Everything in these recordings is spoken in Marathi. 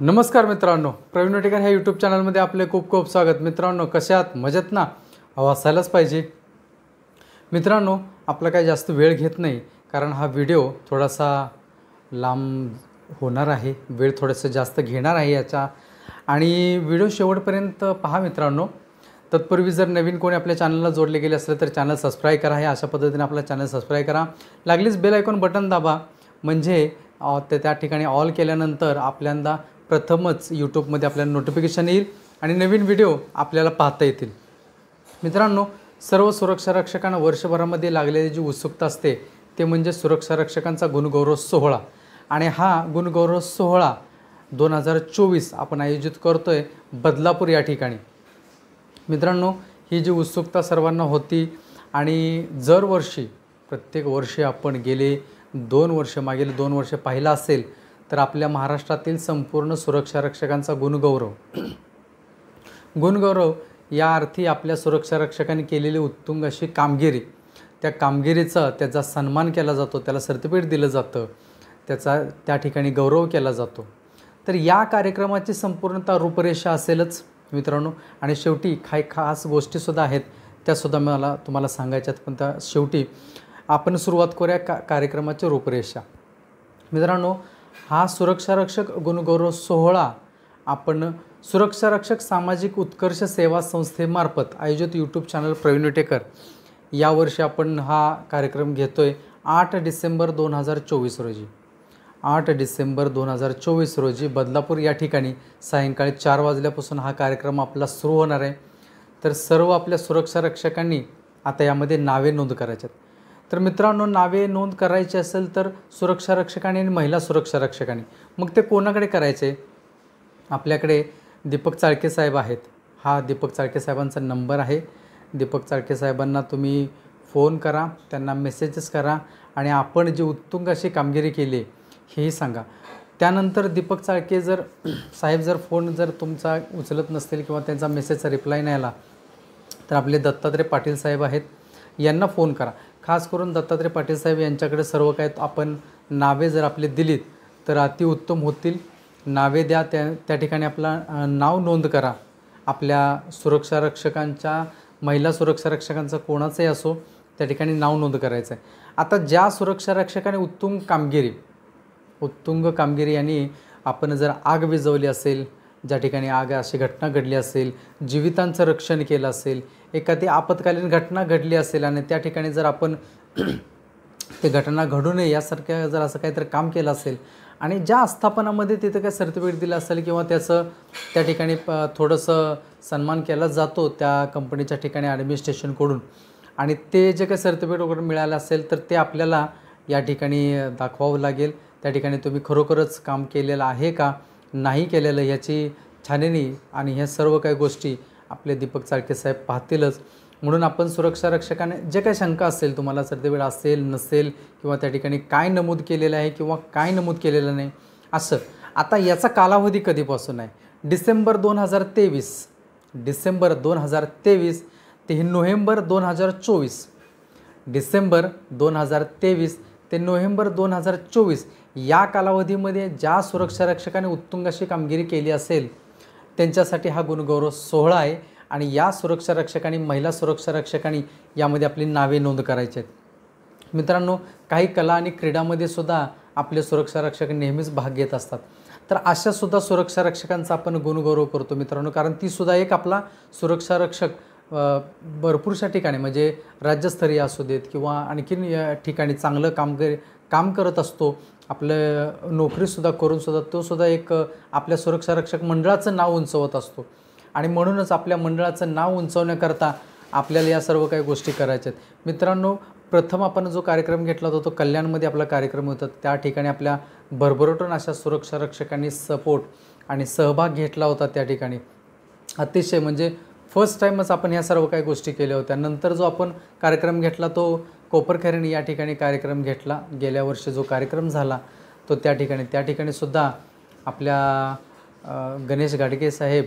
नमस्कार मित्रांनो, प्रवीण वटेकर ह्या यूट्यूब चॅनलमध्ये आपले खूप खूप स्वागत। मित्रांनो, कसे आहात? मजेत ना? असायलाच पाहिजे। मित्रांनो, आपला काही जास्त वेळ घेत नाही, कारण हा व्हिडिओ थोडासा लांब होणार आहे, वेळ थोडासा जास्त घेणार आहे याचा, आणि व्हिडिओ शेवटपर्यंत पहा मित्रांनो। तत्पूर्वी जर नवीन कोणी आपल्या चॅनलला जोडले गेले असेल तर चॅनल सबस्क्राईब करा। हे अशा पद्धतीने आपला चॅनल सबस्क्राईब करा, लागलीच बेल आयकॉन बटन दाबा, म्हणजे त्या ठिकाणी ऑल केल्यानंतर आपल्याला प्रथमच यूट्यूबमध्ये आपल्याला नोटिफिकेशन येईल आणि नवीन व्हिडिओ आपल्याला पाहता येतील। मित्रांनो, सर्व सुरक्षा रक्षकांना वर्षभरामध्ये लागलेली जी उत्सुकता असते ते म्हणजे सुरक्षा रक्षकांचा गुणगौरव सोहळा, आणि हा गुणगौरव सोहळा 2024 आपण आयोजित करतोय बदलापूर या ठिकाणी। मित्रांनो, ही जी उत्सुकता सर्वांना होती, आणि दरवर्षी प्रत्येक वर्षी आपण गेले 2 वर्ष मागील 2 वर्ष पाहिलं असेल तर आपल्या महाराष्ट्रातील संपूर्ण सुरक्षा रक्षकांचा गुणगौरव या अर्थी आपल्या सुरक्षा रक्षकांनी केलेली उत्तुंग अशी कामगिरी, त्या कामगिरीचा त्याचा सन्मान केला जातो, त्याला सर्टिफिकेट दिलं जातं, त्याचा त्या ठिकाणी गौरव केला जातो। तर या कार्यक्रमाची संपूर्णतः रूपरेषा असेलच मित्रांनो, आणि शेवटी काही खास गोष्टीसुद्धा आहेत, त्यासुद्धा मला तुम्हाला सांगायच्यात, पण त्या शेवटी आपण सुरुवात करूया कार्यक्रमाची रूपरेषा। मित्रांनो, हा सुरक्षा रक्षक गुणगौरव सोहळा आपण सुरक्षा रक्षक सामाजिक उत्कर्ष सेवा संस्थेमार्फत आयोजित यूट्यूब चॅनल प्रवीण वटेकर यावर्षी आपण हा कार्यक्रम घेतोय 8 डिसेंबर 2024 रोजी। 8 डिसेंबर 2024 रोजी बदलापूर या ठिकाणी सायंकाळी 4 वाजल्यापासून हा कार्यक्रम आपला सुरू होणार आहे। तर सर्व आपल्या सुरक्षा रक्षकांनी आता यामध्ये नावे नोंद करायची आहेत। तर मित्रांनो, नावे नोंद करायची असेल तर सुरक्षा रक्षकांनी आणि महिला सुरक्षा रक्षकांनी, मग ते कोणाकडे करायचे? आपल्याकडे दीपक चाळके साहेब आहेत, हा दीपक चाळके साहेबांचा नंबर आहे। दीपक चाळके साहेबांना तुम्ही फोन करा, त्यांना मेसेजेस करा, आणि आपण जी उत्तुंग अशी कामगिरी केली हेही सांगा। त्यानंतर दीपक चाळके साहेब जर फोन तुमचा उचलत नसतील किंवा त्यांचा मेसेजचा रिप्लाय नाही आला तर आपले दत्तात्रय पाटील साहेब आहेत, यांना फोन करा। खास करून दत्तात्रय पाटील साहेब यांच्याकडे सर्व काय आपण नावे जर आपले दिलीत तर अतिउत्तम होतील। नावे द्या, त्या ठिकाणी आपला नाव नोंद करा। आपल्या सुरक्षा रक्षकांच्या, महिला सुरक्षा रक्षकांचं कोणाचंही असो, त्या ठिकाणी नाव नोंद करायचं आहे। आता ज्या सुरक्षा रक्षकाने उत्तुंग कामगिरी यांनी आपण जर आग विझवली असेल, ज्या ठिकाणी आग अशी घटना घडली असेल, जीवितांचं रक्षण केलं असेल, एखादी आपत्कालीन घटना घडली असेल आणि त्या ठिकाणी जर आपण ते घटना घडू नये यासारख्या जर असं काहीतरी काम केलं असेल, आणि ज्या आस्थापनामध्ये तिथं काय सर्टिफिकेट दिलं असेल किंवा त्याचं त्या ठिकाणी थोडंसं सन्मान केला जातो त्या कंपनीच्या ठिकाणी ॲडमिनिस्ट्रेशनकडून, आणि ते जे काही सर्टिफिकेट वगैरे मिळालं असेल तर ते आपल्याला या ठिकाणी दाखवावं लागेल। त्या ठिकाणी तुम्ही खरोखरच काम केलेलं आहे का नाही केलेलं याची छाननी, आणि ह्या सर्व काही गोष्टी आपले दीपक चाळके साहेब पाहतीलच। म्हणून आपण सुरक्षा रक्षकाने जे काही शंका असेल, तुम्हाला सर्टिफिकेट असेल नसेल किंवा त्या ठिकाणी काय नमूद केलेलं आहे किंवा काय नमूद केलेलं नाही असं, आता याचा कालावधी कधीपासून आहे? डिसेंबर 2023 ते नोव्हेंबर 2024, डिसेंबर 2023 ते नोव्हेंबर 2024 या कालावधीमध्ये ज्या सुरक्षा रक्षकाने उत्तुंग अशी कामगिरी केली असेल त्यांच्यासाठी हा गुणगौरव सोहळा आहे, आणि या सुरक्षा रक्षकांनी, महिला सुरक्षा रक्षकांनी यामध्ये आपली नावे नोंद करायची आहेत। मित्रांनो, काही कला आणि क्रीडामध्ये सुद्धा आपले सुरक्षा रक्षक नेहमीच भाग घेत असतात, तर अशासुद्धा सुरक्षा रक्षकांचा आपण गुणगौरव करतो मित्रांनो, कारण तीसुद्धा एक आपला सुरक्षा रक्षक भरपूरशा ठिकाणी, म्हणजे राज्यस्तरीय असू देत किंवा आणखीन या ठिकाणी चांगलं काम करत असतो, आपलं नोकरीसुद्धा करूनसुद्धा तोसुद्धा एक आपल्या सुरक्षा रक्षक मंडळाचं नाव उंचवत असतो, आणि म्हणूनच आपल्या मंडळाचं नाव उंचवण्याकरता आपल्याला या सर्व काही गोष्टी करायच्या आहेत। मित्रांनो, प्रथम आपण जो कार्यक्रम घेतला होता तो कल्याणमध्ये आपला कार्यक्रम होता, त्या ठिकाणी आपल्या भरभराटून अशा सुरक्षा रक्षकांनी सपोर्ट आणि सहभाग घेतला होता। त्या ठिकाणी अतिशय म्हणजे फर्स्ट टाईमच आपण ह्या सर्व काही गोष्टी केल्या होत्या। नंतर जो आपण कार्यक्रम घेतला तो कोपरखैरणे या ठिकाणी कार्यक्रम घेतला, गेल्या वर्षी जो कार्यक्रम झाला तो त्या ठिकाणी सुद्धा आपल्या गणेश गाडगे साहेब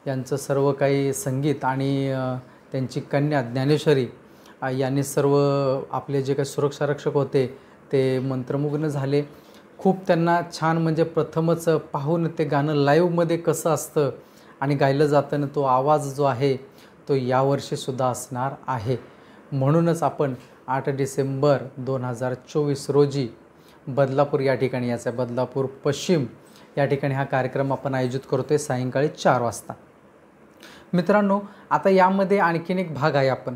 यांचं सर्व काही संगीत आणि त्यांची कन्या ज्ञानेश्वरी यांनी सर्व आपले जे काही सुरक्षा रक्षक होते ते मंत्रमुग्ध झाले। खूप त्यांना छान म्हणजे प्रथमच पाहून ते गाणं लाईव्हमध्ये कसं असतं आणि गायलं जाताना तो आवाज जो आहे तो यावर्षीसुद्धा असणार आहे. म्हणूनच आपण 8 डिसेंबर 2024 रोजी बदलापूर या ठिकाणी याचा बदलापूर पश्चिम या ठिकाणी हा कार्यक्रम आपण आयोजित करतो आहे सायंकाळी 4 वाजता. मित्रांनो, आता यामध्ये आणखीन एक भाग आहे आपण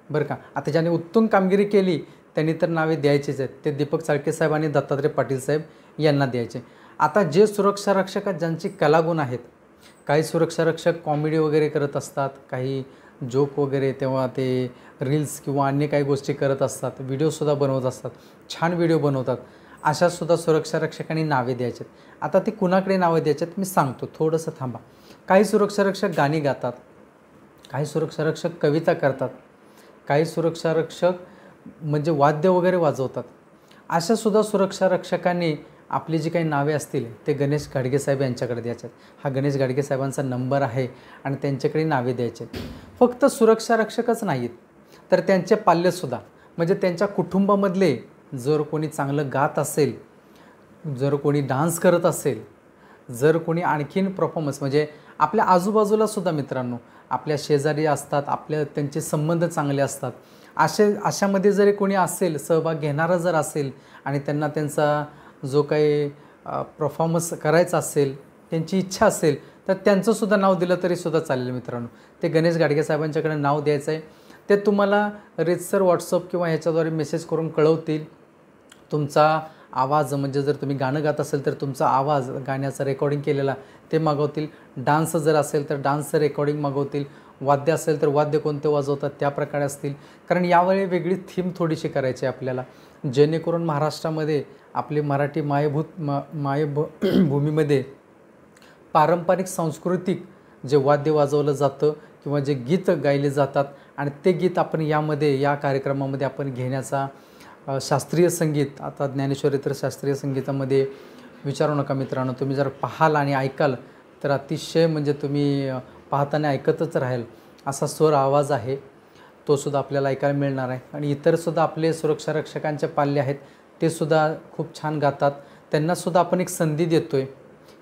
बरं का. आता ज्याने उत्तम कामगिरी केली त्यांनी तर नावे द्यायचेच आहेत. ते दीपक चाळके साहेब आणि दत्तात्रय पाटील साहेब यांना द्यायचे. आता जे सुरक्षा रक्षक ज्यांची कलागुण आहेत, काही सुरक्षा रक्षक कॉमेडी वगैरे करत असतात, काही जोक वगैरे तेव्हा ते रील्स किंवा अन्य काही गोष्टी करत असतात, व्हिडिओसुद्धा बनवत असतात, छान व्हिडिओ बनवतात. अशासुद्धा सुरक्षा रक्षकांनी नावे द्यायचे. आता ती कुणाकडे नावे द्यायच्यात मी सांगतो, थोडंसं थांबा. काही सुरक्षा रक्षक गाणी गातात, काही सुरक्षा रक्षक कविता करतात, काही सुरक्षा रक्षक म्हणजे वाद्य वगैरे वाजवतात. अशासुद्धा सुरक्षा रक्षकांनी आपली जी काही नावे असतील ते गणेश घाडगे साहेब यांच्याकडे द्यायचे. हा गणेश घाडगे साहेबांचा नंबर आहे आणि त्यांच्याकडे नावे द्यायचे. फक्त सुरक्षा रक्षकच नाहीत तर त्यांचे पाल्यसुद्धा, म्हणजे त्यांच्या कुटुंबामधले जर कोणी चांगलं गात असेल, जर कोणी डान्स करत असेल, जर कोणी आणखीन परफॉर्मन्स म्हणजे आपल्या आजूबाजूलासुद्धा मित्रांनो आपल्या शेजारी असतात, आपल्या त्यांचे संबंध चांगले असतात, अशामध्ये जरी कोणी असेल, सहभाग घेणारा जर असेल आणि त्यांना त्यांचा जो काही परफॉर्मन्स करायचा असेल, त्यांची इच्छा असेल तर त्यांचंसुद्धा नाव दिलं तरीसुद्धा चालेल मित्रांनो. ते गणेश घाडगे साहेबांच्याकडे नाव द्यायचं आहे. ते तुम्हाला रीतसर व्हॉट्सअप किंवा ह्याच्याद्वारे मेसेज करून कळवतील. तुमचा आवाज म्हणजे जर तुम्ही गाणं गात असेल तर तुमचा आवाज गाण्याचा रेकॉर्डिंग केलेला ते मागवतील. डान्स जर असेल तर डान्सचं रेकॉर्डिंग मागवतील. वाद्य असेल तर वाद्य कोणते वाजवतात त्या प्रकारे असतील. कारण यावेळी वेगळी थीम थोडीशी करायची आहे आपल्याला, जेणेकरून महाराष्ट्रामध्ये आपली मराठी मायभूमीमध्ये पारंपरिक सांस्कृतिक जे वाद्य वाजवलं जातं किंवा जे गीत गायले जातात आणि ते गीत आपण या कार्यक्रमामध्ये आपण घेण्याचा शास्त्रीय संगीत. आता ज्ञानेश्वरी तर शास्त्रीय संगीतामध्ये विचारू नका मित्रांनो. तुम्ही जर पाहाल आणि ऐकाल तर अतिशय म्हणजे तुम्ही पाहताना ऐकतच राहाल असा स्वर आवाज आहे, तो सुद्धा आपल्याला ऐकायला मिळणार आहे. आणि इतरसुद्धा आपले सुरक्षा रक्षकांचे पाल्य आहेत, ते सुद्धा खूप छान गातात. त्यांनासुद्धा आपण एक संधी देतो आहे.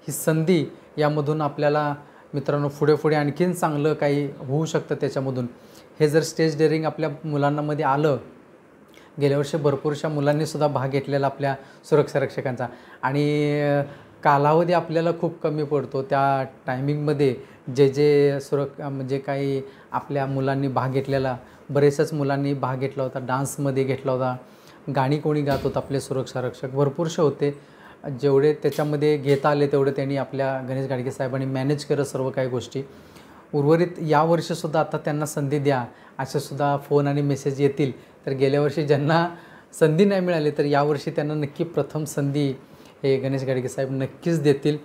ही संधी यामधून आपल्याला मित्रांनो पुढे आणखीन चांगलं काही होऊ शकतं त्याच्यामधून. हे जर स्टेज डेअरिंग आपल्या मुलांमध्ये आलं, गेल्या वर्षी भरपूरशा मुलांनीसुद्धा भाग घेतलेला आपल्या सुरक्षा रक्षकांचा, आणि कालावधी आपल्याला खूप कमी पडतो. त्या टायमिंगमध्ये जे म्हणजे काही आपल्या मुलांनी भाग घेतलेला, बरेचशाच मुलांनी भाग घेतला होता, डान्समध्ये घेतला होता, गाणी कोणी गात होतं, आपले सुरक्षा रक्षक भरपूरसे होते. जेवढे त्याच्यामध्ये घेता आले तेवढे त्यांनी आपल्या गणेश घाडगे साहेबांनी मॅनेज करत सर्व काही गोष्टी. उर्वरित यावर्षीसुद्धा आता त्यांना संधी द्या असेसुद्धा फोन आणि मेसेज येतील. तर गेल्या वर्षी ज्यांना संधी नाही मिळाली तर यावर्षी त्यांना नक्की प्रथम संधी हे गणेश घाडगे साहेब नक्कीच देतील.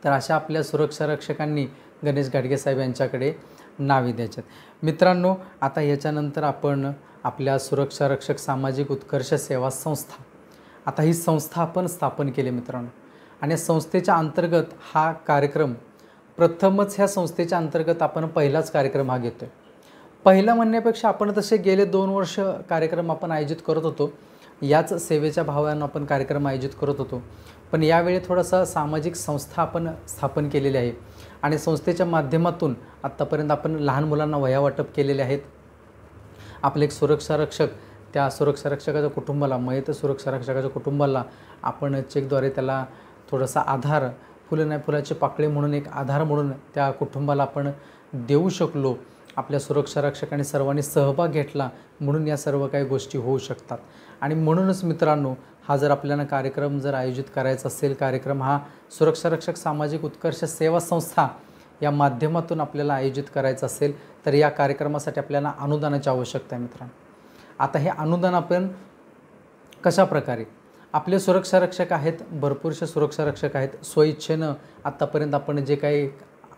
तर अशा आपल्या सुरक्षा रक्षकांनी गणेश घाडगे साहेब यांच्याकडे नावे द्यायच्यात. मित्रांनो, आता याच्यानंतर आपण आपल्या सुरक्षा रक्षक सामाजिक उत्कर्ष सेवा संस्था, आता ही संस्था आपण स्थापन केली मित्रांनो. आणि या संस्थेच्या अंतर्गत हा कार्यक्रम प्रथमच ह्या संस्थेच्या अंतर्गत आपण पहिलाच कार्यक्रम हा घेतो आहे. पहिला म्हणण्यापेक्षा आपण तसे गेले 2 वर्ष कार्यक्रम आपण आयोजित करत होतो. याच सेवेच्या भावानं आपण कार्यक्रम आयोजित करत होतो. पण यावेळी थोडासा सामाजिक संस्था आपण स्थापन केलेली आहे आणि संस्थेच्या माध्यमातून आत्तापर्यंत आपण लहान मुलांना वह्या वाटप केलेले आहेत. आपले एक सुरक्षा रक्षक, त्या सुरक्षा रक्षकाच्या कुटुंबाला, मयत सुरक्षा रक्षकाच्या कुटुंबाला आपण चेकद्वारे त्याला थोडासा आधार, फुलं नाही फुलाची पाकळी म्हणून एक आधार म्हणून त्या कुटुंबाला आपण देऊ शकलो. आपल्या सुरक्षा रक्षकांनी सर्वांनी सहभाग घेतला म्हणून या सर्व काही गोष्टी होऊ शकतात. आणि म्हणूनच मित्रांनो, हा जर आपल्याला कार्यक्रम जर आयोजित करायचा असेल, कार्यक्रम हा सुरक्षा रक्षक सामाजिक उत्कर्ष सेवा संस्था या माध्यमातून आपल्याला आयोजित करायचा असेल तर या कार्यक्रमासाठी आपल्याला अनुदानाची आवश्यकता आहे मित्रांनो. आता हे अनुदान आपण कशा प्रकारे, आपले सुरक्षा रक्षक आहेत, भरपूरसे सुरक्षा रक्षक आहेत, स्वइच्छेनं आत्तापर्यंत आपण जे काही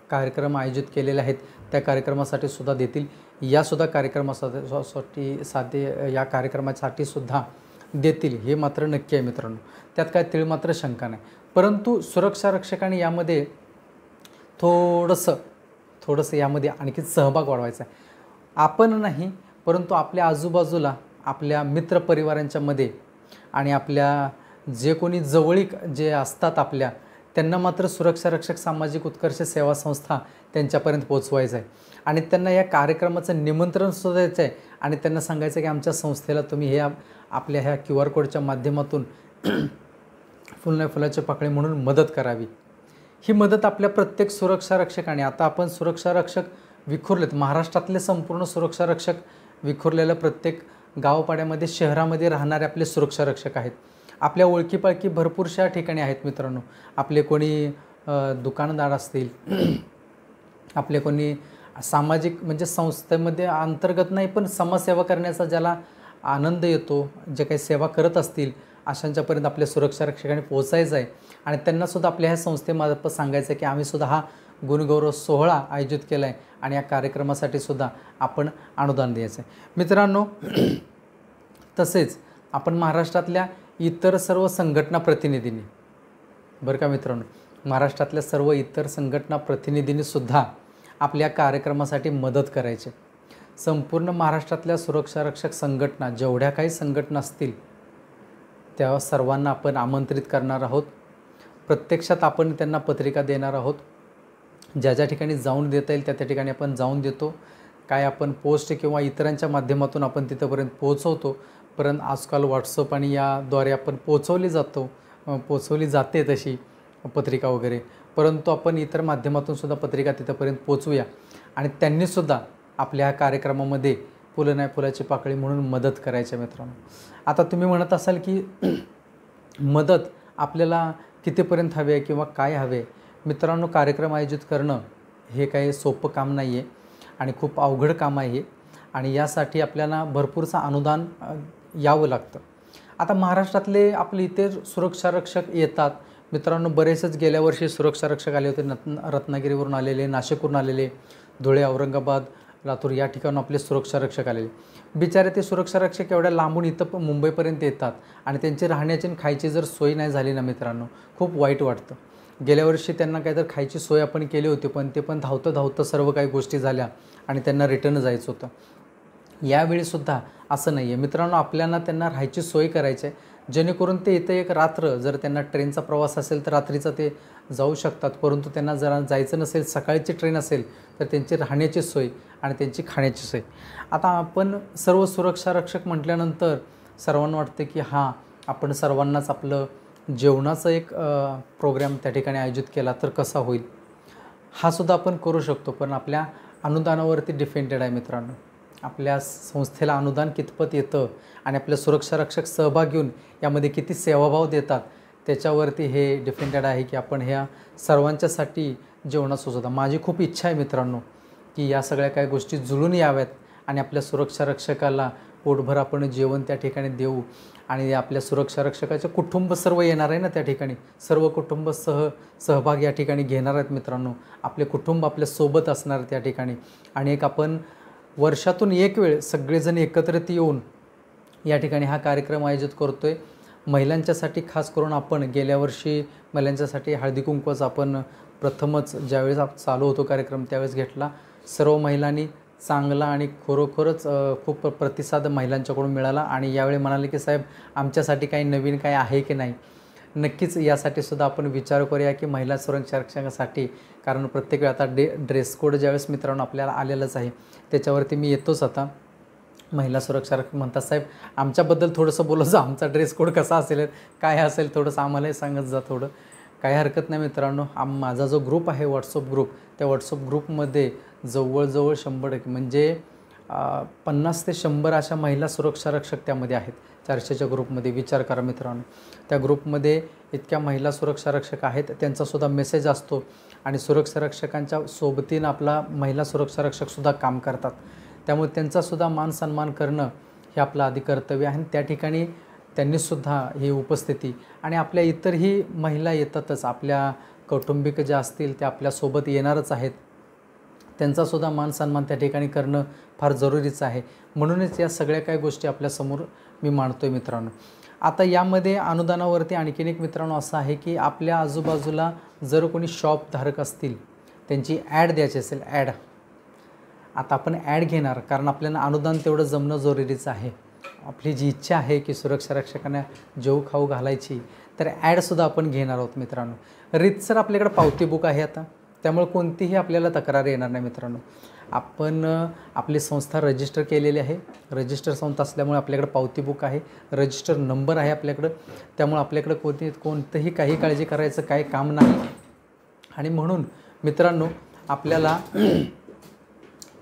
कार्यक्रम आयोजित केलेले आहेत त्या कार्यक्रमासाठी सुद्धा देतील. यासुद्धा या कार्यक्रमासाठी सुद्धा देतील, हे मात्र नक्की आहे मित्रांनो. त्यात काय तीळ मात्र शंका नाही. परंतु सुरक्षा रक्षकांनी यामध्ये थोडंसं यामध्ये आणखी सहभाग वाढवायचा आहे. आपण नाही, परंतु आपल्या आजूबाजूला, आपल्या मित्रपरिवारांच्या मध्ये आणि आपल्या जे कोणी जवळीक जे असतात आपल्या, त्यांना मात्र सुरक्षा रक्षक सामाजिक उत्कर्ष सेवा संस्था त्यांच्यापर्यंत पोचवायचं आहे आणि त्यांना या कार्यक्रमाचं निमंत्रणसुद्धा द्यायचं आहे आणि त्यांना सांगायचं की आमच्या संस्थेला तुम्ही हे आपल्या ह्या QR कोडच्या माध्यमातून फुल नाही फुलाची पाकळी म्हणून मदत करावी. ही मदत आपल्या प्रत्येक सुरक्षा रक्षकाने, आता आपण सुरक्षा रक्षक विखुरलेत, महाराष्ट्रातले संपूर्ण सुरक्षा रक्षक विखुरलेलं प्रत्येक गावपाड्यामध्ये शहरामध्ये राहणारे आपले सुरक्षा रक्षक आहेत. आपल्या ओळखीपाळखी भरपूरशा ठिकाणी आहेत मित्रांनो. आपले कोणी दुकानदार असतील, आपले कोणी सामाजिक म्हणजे संस्थेमध्ये अंतर्गत नाही पण समाजसेवा करण्याचा ज्याला आनंद येतो, जे काही सेवा करत असतील अशांच्यापर्यंत आपल्या सुरक्षा रक्षकांनी पोहोचायचं आहे आणि त्यांनासुद्धा आपल्या ह्या संस्थेमार्फत सांगायचं आहे की आम्हीसुद्धा हा गुणगौरव सोहळा आयोजित केला आहे आणि या कार्यक्रमासाठी सुद्धा आपण अनुदान द्यायचं आहे. मित्रांनो, तसेच आपण महाराष्ट्रातल्या इतर सर्व संघटना प्रतिनिधींनी, बरं का मित्रांनो, महाराष्ट्रातल्या सर्व इतर संघटना प्रतिनिधींनीसुद्धा आपल्या कार्यक्रमासाठी मदत करायची. संपूर्ण महाराष्ट्रातल्या सुरक्षा रक्षक संघटना, जेवढ्या काही संघटना असतील त्या सर्वांना आपण आमंत्रित करणार आहोत. प्रत्यक्षात आपण त्यांना पत्रिका देणार आहोत. ज्या ज्या ठिकाणी जाऊन देता येईल त्या त्या ठिकाणी आपण जाऊन देतो. काय आपण पोस्ट किंवा इतरांच्या माध्यमातून आपण तिथंपर्यंत पोहोचवतो, परंतु आजकाल व्हॉट्सअप आणि याद्वारे आपण पोचवली जाते तशी पत्रिका वगैरे, परंतु आपण इतर माध्यमातूनसुद्धा पत्रिका तिथंपर्यंत पोचवूया आणि त्यांनीसुद्धा आपल्या कार्यक्रमामध्ये फुलं नाही फुलाची पाकळी म्हणून मदत करायच्या. मित्रांनो, आता तुम्ही म्हणत असाल की मदत आपल्याला कितीपर्यंत हवी आहे किंवा काय हवे. मित्रांनो, कार्यक्रम आयोजित करणं हे काही सोपं काम नाही आहे आणि खूप अवघड काम आहे आणि यासाठी आपल्याला भरपूरचं अनुदान यावं लागतं. आता महाराष्ट्रातले आपले इथे सुरक्षा रक्षक येतात. मित्रांनो, बरेचसे गेल्या वर्षी सुरक्षा रक्षक आले होते. रत्नागिरीवरून आलेले, नाशिकवरून आलेले, धुळे, औरंगाबाद, लातूर या ठिकाणून आपले सुरक्षा रक्षक आलेले. बिचारे ते सुरक्षा रक्षक एवढ्या लांबून इथं मुंबईपर्यंत येतात आणि त्यांची राहण्याची आणि खायची जर सोय नाही झाली ना मित्रांनो, खूप वाईट वाटतं. गेल्या वर्षी त्यांना काहीतरी खायची सोय आपण केली होती, पण ते पण धावतं सर्व काही गोष्टी झाल्या आणि त्यांना रिटर्न जायचं होतं. यावेळीसुद्धा असं नाही आहे मित्रांनो. आपल्याला त्यांना राहायची सोय करायची आहे, जेणेकरून ते इथं एक रात्र, जर त्यांना ट्रेनचा प्रवास असेल तर रात्रीचा ते जाऊ शकतात, परंतु त्यांना जर जायचं नसेल, सकाळची ट्रेन असेल तर त्यांची राहण्याची सोय आणि त्यांची खाण्याची सोय. आता आपण सर्व सुरक्षा रक्षक म्हटल्यानंतर सर्वांना वाटते की हां, आपण सर्वांनाच आपलं जेवणाचं एक प्रोग्राम त्या ठिकाणी आयोजित केला तर कसा होईल. हा सुद्धा आपण करू शकतो, पण आपल्या अनुदानावरती डिपेंडेड आहे मित्रांनो. आपल्या संस्थेला अनुदान कितपत येतं आणि आपल्या सुरक्षा रक्षक सहभाग घेऊन यामध्ये किती सेवाभाव देतात त्याच्यावरती हे डिपेंडेड आहे की आपण ह्या सर्वांच्यासाठी जेवणाचं सुद्धा. माझी खूप इच्छा आहे मित्रांनो की या सगळ्या काही गोष्टी जुळून याव्यात आणि आपल्या सुरक्षा रक्षकाला पोटभर आपण जेवण त्या ठिकाणी देऊ आणि आपल्या सुरक्षा रक्षकाचे कुटुंब सर्व येणार आहे ना त्या ठिकाणी, सर्व कुटुंब सहभाग या ठिकाणी घेणार आहेत मित्रांनो. आपले कुटुंब आपल्यासोबत असणार त्या ठिकाणी आणि एक आपण वर्षातून एक वेळ सगळेजण एकत्रित येऊन या ठिकाणी हा कार्यक्रम आयोजित करतो आहे. महिलांच्यासाठी खास करून आपण गेल्या वर्षी महिलांच्यासाठी हळदी कुंकवाचा आपण प्रथमच ज्यावेळेस चालू होतो कार्यक्रम त्यावेळेस घेतला. सर्व महिलांनी चांगला आणि खरोखरच खूप प्रतिसाद महिलांच्याकडून मिळाला आणि यावेळी म्हणाले की साहेब आमच्यासाठी काही नवीन काय आहे की नाही. नक्कीच यासाठी सुद्धा आपण विचार करूया की महिला सुरक्षा रक्षकासाठी, कारण प्रत्येक वेळ आता ड्रेस कोड ज्यावेळेस मित्रांनो आपल्याला आलेलंच आहे त्याच्यावरती मी येतोच. आता महिला सुरक्षा रक्षक म्हणतात साहेब आमच्याबद्दल थोडंसं बोलत जा, आमचा ड्रेस कोड कसा असेल काय असेल थोडंसं आम्हालाही सांगत जा थोडं. काही हरकत नाही मित्रांनो. माझा जो ग्रुप आहे व्हॉट्सअप ग्रुप, त्या व्हॉट्सअप ग्रुपमध्ये जवळजवळ 100% म्हणजे 50 ते 100 अशा महिला सुरक्षा रक्षक त्यामध्ये आहेत. 400च्या ग्रुपमध्ये विचार करा मित्रांनो. त्या ग्रुपमध्ये इतक्या महिला सुरक्षा रक्षक आहेत, त्यांचासुद्धा मेसेज असतो आणि सुरक्षा रक्षकांच्या सोबतीनं आपला महिला सुरक्षा रक्षकसुद्धा काम करतात. त्यामुळे त्यांचासुद्धा मान सन्मान करणं हे आपलं आधी कर्तव्य आहे. त्या ठिकाणी त्यांनीसुद्धा ही उपस्थिती आणि आपल्या इतरही महिला येतातच, आपल्या कौटुंबिक ज्या असतील त्या आपल्यासोबत येणारच आहेत, त्यांचासुद्धा मान सन्मान त्या ठिकाणी करणं फार जरुरीचं आहे. म्हणूनच या सगळ्या काही गोष्टी आपल्यासमोर मी मांडतो आहे मित्रांनो. आता यामध्ये अनुदानावरती आणखीन एक मित्रांनो असं आहे की आपल्या आजूबाजूला जर कोणी शॉपधारक असतील त्यांची ॲड द्यायची असेल, ॲड. आता आपण ॲड घेणार कारण आपल्याला अनुदान तेवढं जमणं जरुरीचं आहे. आपली जी इच्छा आहे की सुरक्षा रक्षकांना जेवू खाऊ घालायची, तर ॲडसुद्धा आपण घेणार आहोत मित्रांनो. रीतसर आपल्याकडे पावती बुक आहे आता, त्यामुळे कोणतीही आपल्याला तक्रार येणार नाही मित्रांनो. आपण आपली संस्था रजिस्टर केलेली आहे. रजिस्टर संस्था असल्यामुळे आपल्याकडे पावती बुक आहे, रजिस्टर नंबर आहे आपल्याकडं. त्यामुळे आपल्याकडं कोणतंही काही काळजी करायचं काही काम नाही. आणि म्हणून मित्रांनो आपल्याला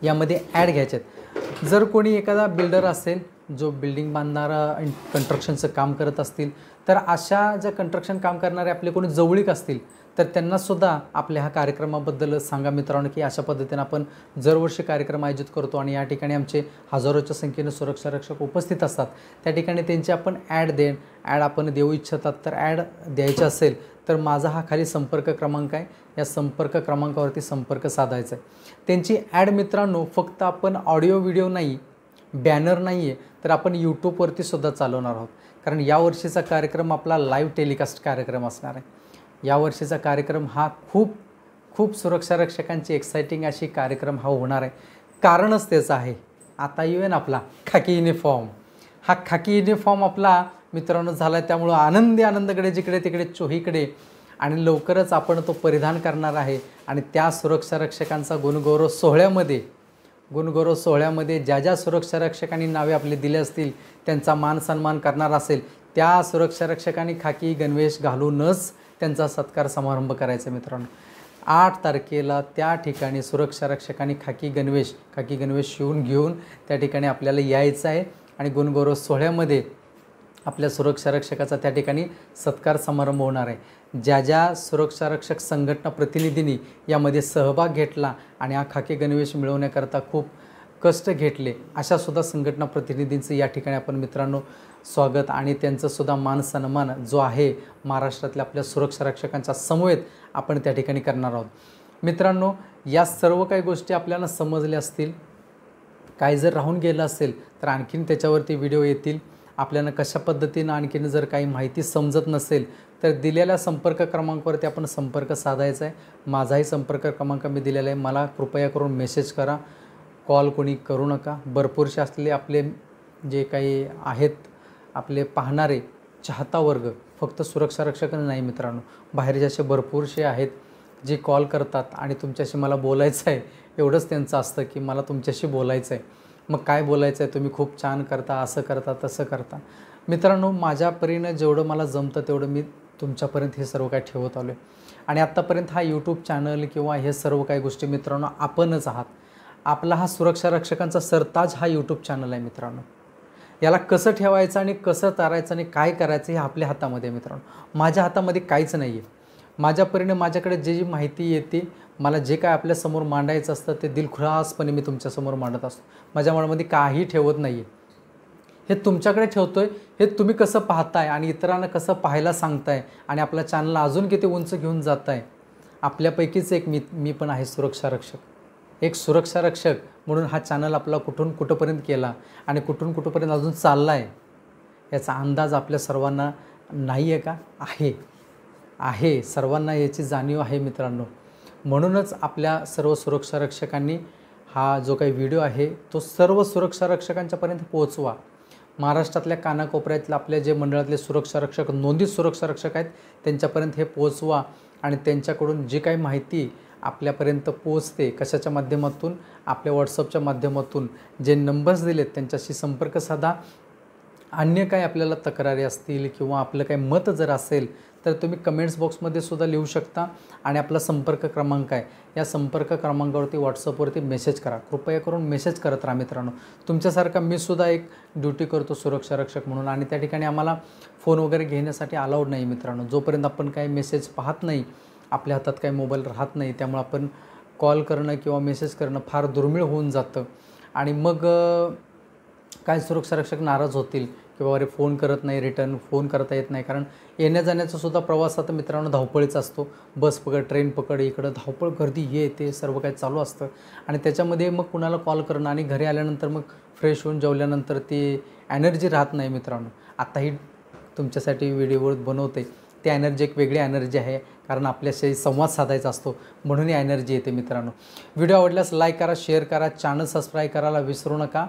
यामध्ये ॲड घ्यायचे आहेत. जर कोणी एखादा बिल्डर असेल जो बिल्डिंग बांधणारा कंस्ट्रक्शनचं काम करत असतील, तर अशा ज्या कंस्ट्रक्शन काम करणारे आपले कोणी जवळीक असतील तर त्यांनासुद्धा आपल्या ह्या कार्यक्रमाबद्दल सांगा मित्रांनो, की अशा पद्धतीनं आपण दरवर्षी कार्यक्रम आयोजित करतो आणि या ठिकाणी आमचे हजारोच्या संख्येने सुरक्षा रक्षक उपस्थित असतात. त्या ठिकाणी त्यांची आपण ॲड आपण देऊ इच्छितात, तर ॲड द्यायची असेल तर माझा हा खाली संपर्क क्रमांक आहे, या संपर्क क्रमांकावरती संपर्क साधायचा आहे. त्यांची ॲड मित्रांनो फक्त आपण ऑडिओ व्हिडिओ नाही, बॅनर नाही आहे, तर आपण यूट्यूबवरती सुद्धा चालवणार आहोत. कारण यावर्षीचा कार्यक्रम आपला लाईव्ह टेलिकास्ट कार्यक्रम असणार आहे. यावर्षीचा कार्यक्रम हा खूप सुरक्षा रक्षकांची एक्साइटिंग अशी कार्यक्रम हा होणार आहे. कारणच त्याचं आहे, आता इव्हन आपला खाकी युनिफॉर्म, हा खाकी युनिफॉर्म आपला मित्रांनो झाला आहे. त्यामुळं आनंदकडे जिकडे तिकडे चोहीकडे, आणि लवकरच आपण तो परिधान करणार आहे. आणि त्या सुरक्षा रक्षकांचा गुणगौरव सोहळ्यामध्ये ज्या सुरक्षा रक्षकांनी नावे आपले दिले असतील त्यांचा मान सन्मान करणार असेल, त्या सुरक्षा रक्षकांनी खाकी गणवेश घालूनच त्यांचा सत्कार समारंभ करायचा मित्रांनो. 8 तारखेला त्या ठिकाणी सुरक्षा रक्षकांनी खाकी गणवेश शिवून घेऊन त्या ठिकाणी आपल्याला यायचं आहे. आणि गुणगौरव सोहळ्यामध्ये आपल्या सुरक्षा रक्षकाचा त्या ठिकाणी सत्कार समारंभ होणार आहे. ज्या सुरक्षा रक्षक संघटना प्रतिनिधींनी यामध्ये सहभाग घेतला आणि हा खाकी गणवेश मिळवण्याकरता खूप कष्ट घेतले, अशासुद्धा संघटना प्रतिनिधींचं या ठिकाणी आपण मित्रांनो स्वागत आणि त्यांचंसुद्धा मान सन्मान जो आहे महाराष्ट्रातल्या आपल्या सुरक्षा रक्षकांच्या समवेत आपण त्या ठिकाणी करणार आहोत. मित्रांनो या सर्व काही गोष्टी आपल्याला समजल्या असतील, काही जर राहून गेलं असेल तर आणखीन त्याच्यावरती व्हिडिओ येतील. आपल्याला कशा पद्धतीनं आणखीन जर काही माहिती समजत नसेल तर दिलेल्या संपर्क क्रमांकावरती आपण संपर्क साधायचा आहे. माझाही संपर्क क्रमांक मी दिलेला आहे. मला कृपया करून मेसेज करा, कॉल कोणी करू नका. भरपूरसे असलेले आपले जे काही आहेत आपले पाहणारे चाहता वर्ग, फक्त सुरक्षा रक्षक नाही मित्रांनो, बाहेरचे असे भरपूरसे आहेत जे कॉल करतात आणि तुमच्याशी मला बोलायचं आहे एवढंच त्यांचं असतं की मला तुमच्याशी बोलायचं आहे. मग काय बोलायचं आहे, तुम्ही खूप छान करता, असं करता तसं करता. मित्रांनो माझ्या परीनं जेवढं मला जमतं तेवढं मी तुमच्यापर्यंत हे सर्व काही ठेवत आलो आहे. आणि आत्तापर्यंत हा यूट्यूब चॅनल किंवा हे सर्व काही गोष्टी मित्रांनो आपणच आहात. आपला हा सुरक्षा रक्षकांचा सरताज हा यूट्यूब चॅनल आहे मित्रांनो. याला कसं ठेवायचं आणि कसं तारायचं आणि काय करायचं हे आपल्या हातामध्ये आहे मित्रांनो. माझ्या हातामध्ये काहीच नाही आहे. माझ्या परीने माझ्याकडे जी माहिती येते, मला जे काय आपल्यासमोर मांडायचं असतं ते दिलखुलासपणे मी तुमच्यासमोर मांडत असतो. माझ्या मनामध्ये काही ठेवत नाही आहे. हे तुमच्याकडे ठेवतो आहे, हे तुम्ही कसं पाहताय आणि इतरांना कसं पाहायला सांगताय आणि आपल्या चॅनलला अजून किती उंच घेऊन जात आहे. आपल्यापैकीच एक मी पण आहे सुरक्षा रक्षक. एक सुरक्षा रक्षक म्हणून हा चॅनल आपला कुठून कुठंपर्यंत केला आणि कुठून कुठंपर्यंत अजून चालला आहे याचा अंदाज आपल्या सर्वांना नाही आहे का? आहे सर्वांना याची जाणीव आहे मित्रांनो. म्हणूनच आपल्या सर्व सुरक्षा रक्षकांनी हा जो काही व्हिडिओ आहे तो सर्व सुरक्षा रक्षकांच्यापर्यंत पोहोचवा. महाराष्ट्रातल्या कानाकोपऱ्यातल्या आपल्या जे मंडळातले सुरक्षा रक्षक, नोंदीत सुरक्षा रक्षक आहेत त्यांच्यापर्यंत हे पोहोचवा. आणि त्यांच्याकडून जी काही माहिती आपल्यापर्यंत पोहोचते कशाच्या माध्यमातून, आपल्या व्हॉट्सअपच्या माध्यमातून, जे नंबर्स दिलेत त्यांच्याशी संपर्क साधा. अन्य काही आपल्याला तक्रारी असतील किंवा आपलं काही मत जर असेल तर तुम्ही कमेंट्स बॉक्समध्ये सुद्धा लिहू शकता. आणि आपला संपर्क क्रमांक आहे, या संपर्क क्रमांकावरती व्हॉट्सअपवरती मेसेज करा. कृपया करून मेसेज करत राहा मित्रांनो. तुमच्यासारखा मी सुद्धा एक ड्युटी करतो सुरक्षा रक्षक म्हणून आणि त्या ठिकाणी आम्हाला फोन वगैरे घेण्यासाठी अलाउड नाही मित्रांनो. जोपर्यंत आपण काही मेसेज पाहत नाही, आपल्या हातात काही मोबाईल राहत नाही, त्यामुळे आपण कॉल करणं किंवा मेसेज करणं फार दुर्मिळ होऊन जातं. आणि मग काय सुरक्षा रक्षक नाराज होतील किंवा अरे फोन करत नाही, रिटर्न फोन करता येत नाही. कारण येण्या जाण्याचा सुद्धा प्रवास आता मित्रांनो धावपळीचा असतो. बस पकड, ट्रेन पकड, इकडं धावपळ, गर्दी, हे ते सर्व काही चालू असतं. आणि त्याच्यामध्ये मग कुणाला कॉल करणं आणि घरी आल्यानंतर मग फ्रेश होऊन जेवल्यानंतर ती एनर्जी राहत नाही मित्रांनो. आत्ताही तुमच्यासाठी व्हिडिओ बनवते, ती एनर्जी एक वेगळी एनर्जी आहे. कारण आपल्याशी संवाद साधायचा असतो म्हणून ही एनर्जी येते मित्रांनो. व्हिडिओ आवडल्यास लाईक करा, शेअर करा, चॅनल सबस्क्राईब करायला विसरू नका.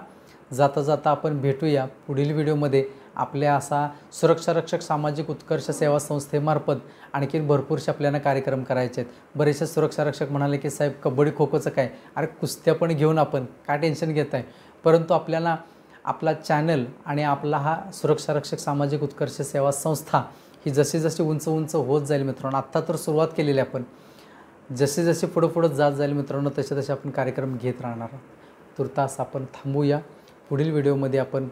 जाता जाता आपण भेटूया पुढील व्हिडिओमध्ये. आपल्या असा सुरक्षा रक्षक सामाजिक उत्कर्ष सेवा संस्थेमार्फत आणखीन भरपूरसे आपल्याला कार्यक्रम करायचे आहेत. बरेचसे सुरक्षा रक्षक म्हणाले की साहेब कबड्डी खो खोचं काय, अरे कुस्त्या पण घेऊन आपण काय टेन्शन घेत आहे. परंतु आपल्याला आपला चॅनल आणि आपला हा सुरक्षा रक्षक सामाजिक उत्कर्ष सेवा संस्था ही जशी जशी उंच उंच होत जाईल मित्रांनो, आत्ता तर सुरुवात केलेली आपण, जसे जसे पुढं जात जाईल मित्रांनो तसे तसे आपण कार्यक्रम घेत राहणार आहोत. तुर्तास आपण थांबूया. पुढील व्हिडिओमध्ये आपण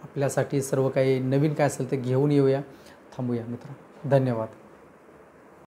आपल्यासाठी सर्व काही नवीन काय असेल ते घेऊन येऊया. थांबूया मित्रांनो. धन्यवाद.